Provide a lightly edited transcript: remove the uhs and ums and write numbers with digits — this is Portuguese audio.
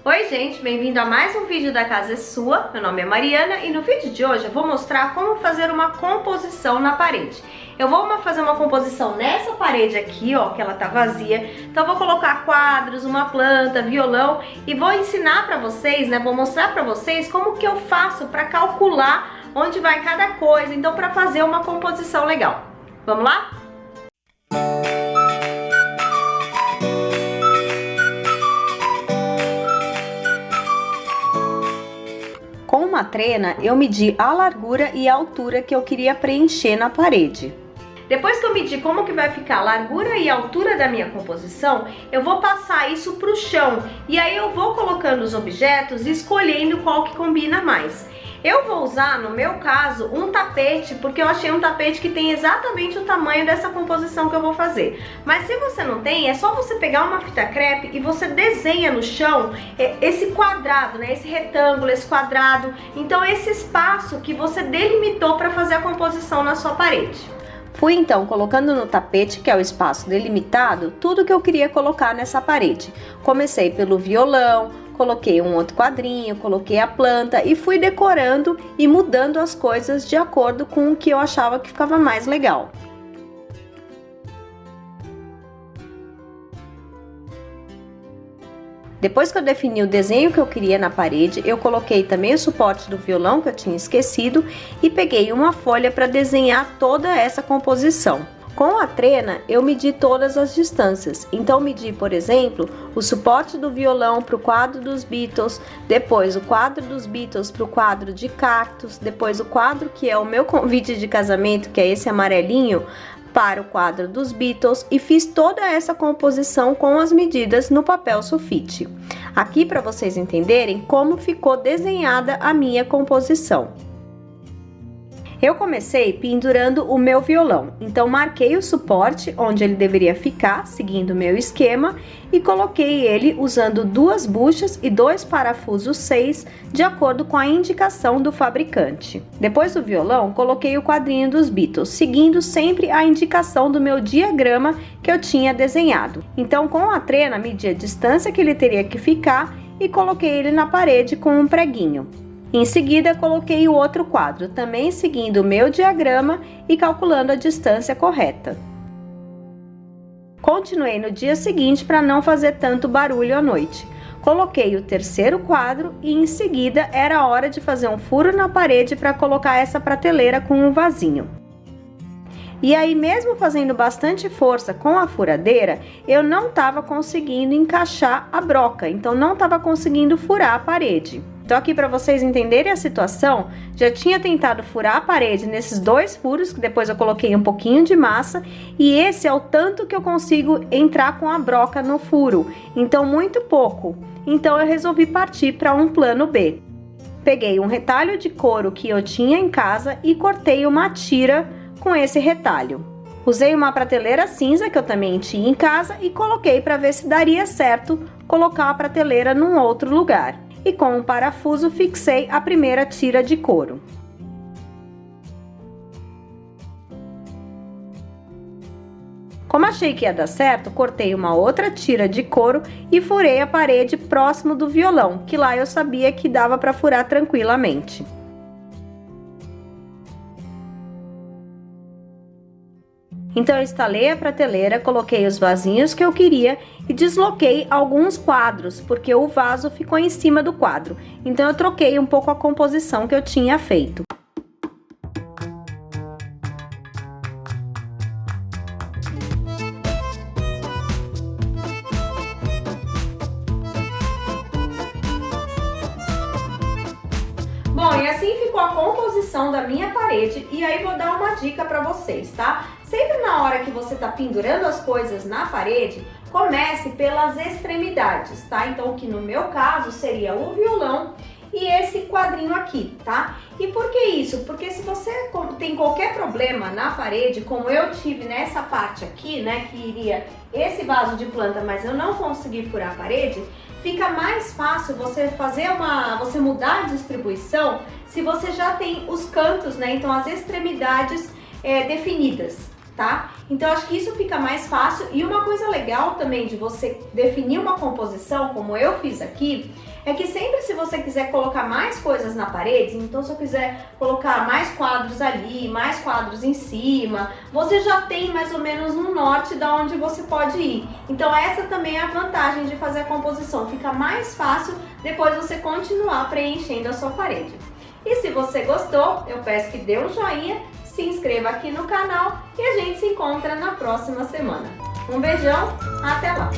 Oi gente, bem-vindo a mais um vídeo da Casa é Sua. Meu nome é Mariana e no vídeo de hoje eu vou mostrar como fazer uma composição na parede. Eu vou fazer uma composição nessa parede aqui, ó, que ela tá vazia. Então eu vou colocar quadros, uma planta, violão e vou ensinar pra vocês, né, vou mostrar pra vocês como que eu faço pra calcular onde vai cada coisa, então pra fazer uma composição legal. Vamos lá? Com uma trena, eu medi a largura e a altura que eu queria preencher na parede. Depois que eu medi como que vai ficar a largura e a altura da minha composição, eu vou passar isso para o chão. E aí eu vou colocando os objetos e escolhendo qual que combina mais. Eu vou usar, no meu caso, um tapete, porque eu achei um tapete que tem exatamente o tamanho dessa composição que eu vou fazer. Mas se você não tem, é só você pegar uma fita crepe e você desenha no chão esse quadrado, né? Esse retângulo, esse quadrado. Então esse espaço que você delimitou para fazer a composição na sua parede. Fui então colocando no tapete, que é o espaço delimitado, tudo que eu queria colocar nessa parede. Comecei pelo violão, coloquei um outro quadrinho, coloquei a planta e fui decorando e mudando as coisas de acordo com o que eu achava que ficava mais legal. Depois que eu defini o desenho que eu queria na parede, eu coloquei também o suporte do violão que eu tinha esquecido e peguei uma folha para desenhar toda essa composição. Com a trena, eu medi todas as distâncias. Então, medi, por exemplo, o suporte do violão para o quadro dos Beatles, depois o quadro dos Beatles para o quadro de cactos, depois o quadro que é o meu convite de casamento, que é esse amarelinho, para o quadro dos Beatles e fiz toda essa composição com as medidas no papel sulfite. Aqui para vocês entenderem como ficou desenhada a minha composição. Eu comecei pendurando o meu violão, então marquei o suporte onde ele deveria ficar, seguindo o meu esquema, e coloquei ele usando 2 buchas e 2 parafusos 6, de acordo com a indicação do fabricante. Depois do violão, coloquei o quadrinho dos Beatles, seguindo sempre a indicação do meu diagrama que eu tinha desenhado. Então, com a trena, medi a distância que ele teria que ficar e coloquei ele na parede com um preguinho. Em seguida, coloquei o outro quadro, também seguindo o meu diagrama e calculando a distância correta. Continuei no dia seguinte para não fazer tanto barulho à noite. Coloquei o terceiro quadro e em seguida era hora de fazer um furo na parede para colocar essa prateleira com um vasinho. E aí, mesmo fazendo bastante força com a furadeira, eu não estava conseguindo encaixar a broca, então não estava conseguindo furar a parede. Então aqui para vocês entenderem a situação, já tinha tentado furar a parede nesses 2 furos, que depois eu coloquei um pouquinho de massa, e esse é o tanto que eu consigo entrar com a broca no furo, então muito pouco. Então eu resolvi partir para um plano B. Peguei um retalho de couro que eu tinha em casa e cortei uma tira com esse retalho. Usei uma prateleira cinza que eu também tinha em casa e coloquei para ver se daria certo colocar a prateleira num outro lugar. E com um parafuso fixei a primeira tira de couro. Como achei que ia dar certo, cortei uma outra tira de couro e furei a parede próximo do violão, que lá eu sabia que dava para furar tranquilamente. Então eu instalei a prateleira, coloquei os vasinhos que eu queria e desloquei alguns quadros, porque o vaso ficou em cima do quadro. Então eu troquei um pouco a composição que eu tinha feito. Bom, e assim ficou a composição da minha parede, e aí vou dar uma dica para vocês, tá? Sempre na hora que você tá pendurando as coisas na parede, comece pelas extremidades, tá? Então, que no meu caso seria o violão e esse quadrinho aqui, tá? E por que isso? Porque se você tem qualquer problema na parede, como eu tive nessa parte aqui, né, que iria esse vaso de planta, mas eu não consegui furar a parede, fica mais fácil você você mudar a distribuição se você já tem os cantos, né? Então as extremidades definidas. tá? Então acho que isso fica mais fácil. E uma coisa legal também de você definir uma composição, como eu fiz aqui, é que sempre se você quiser colocar mais coisas na parede, então se eu quiser colocar mais quadros ali, mais quadros em cima, você já tem mais ou menos um norte de onde você pode ir. Então essa também é a vantagem de fazer a composição, fica mais fácil depois você continuar preenchendo a sua parede. E se você gostou, eu peço que dê um joinha, se inscreva aqui no canal e a gente se encontra na próxima semana. Um beijão, até lá!